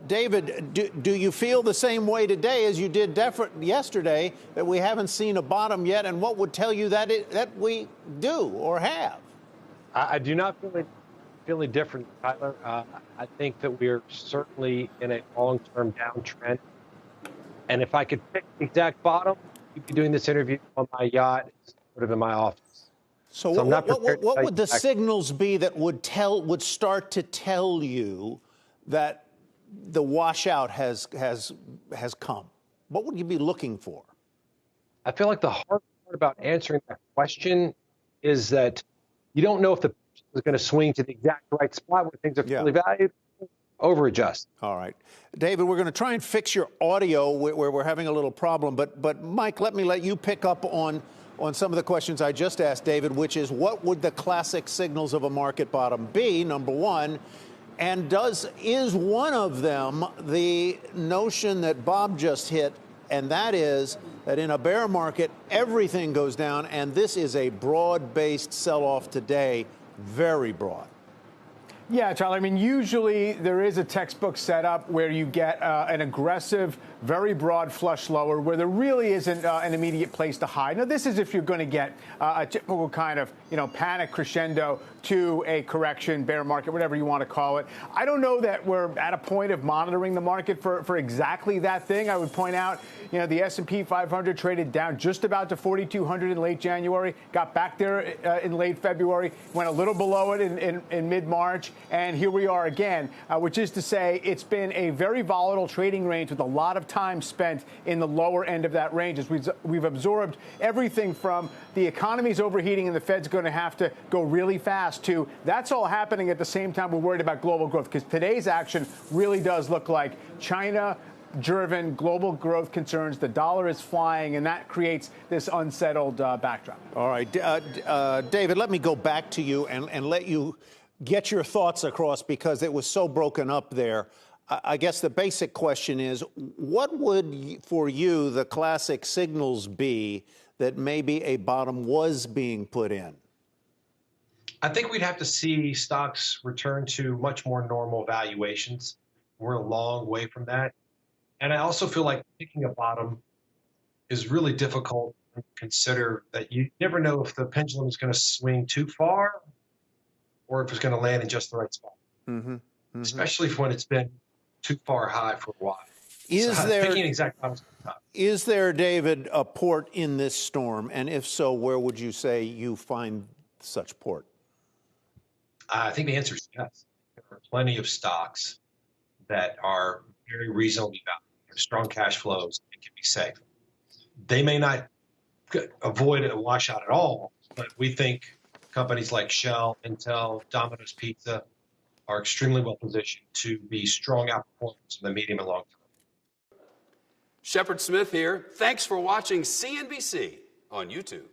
David, do you feel the same way today as you did yesterday, that we haven't seen a bottom yet? And what would tell you that that we do or have? I do not feel any different, Tyler. I think that we're certainly in a long-term downtrend. And if I could pick the exact bottom, we'd be doing this interview on my yacht, sort of in my office. So what would the signals be that would start to tell you that the washout has come? What would you be looking for? I feel like the hard part about answering that question is that you don't know if the is going to swing to the exact right spot where things are fully valued, over adjust. All right. David, we're going to try and fix your audio where we're having a little problem. But Mike, let you pick up on some of the questions I just asked David, which is what would the classic signals of a market bottom be, number one? And is one of them the notion that Bob just hit, and that is that in a bear market, everything goes down, and this is a broad-based sell-off today, very broad. Yeah, Charlie, I mean, usually there is a textbook setup where you get an aggressive, very broad flush lower where there really isn't an immediate place to hide. Now, this is if you're going to get a typical kind of, panic crescendo to a correction, bear market, whatever you want to call it. I don't know that we're at a point of monitoring the market for exactly that thing. I would point out, the S&P 500 traded down just about to 4,200 in late January, got back there in late February, went a little below it in mid-March. And here we are again, which is to say it's been a very volatile trading range with a lot of time spent in the lower end of that range as we've absorbed everything from the economy's overheating and the Fed's going to have to go really fast to that's all happening at the same time we're worried about global growth, because today's action really does look like China-driven global growth concerns. The dollar is flying, and that creates this unsettled backdrop. All right. David, let me go back to you and let you get your thoughts across, because it was so broken up there. I guess the basic question is, what would, for you, the classic signals be that maybe a bottom was being put in? I think we'd have to see stocks return to much more normal valuations. We're a long way from that. And I also feel like picking a bottom is really difficult to consider, that you never know if the pendulum is going to swing too far or if it's going to land in just the right spot, especially when it's been too far high for a while. Picking exact bottoms is tough. Is there, David, a port in this storm? And if so, where would you say you find such port? I think the answer is yes. There are plenty of stocks that are very reasonably valued, have strong cash flows, and can be safe. They may not avoid a washout at all, but we think companies like Shell, Intel, Domino's Pizza are extremely well positioned to be strong outperformers in the medium and long term. Shepard Smith here. Thanks for watching CNBC on YouTube.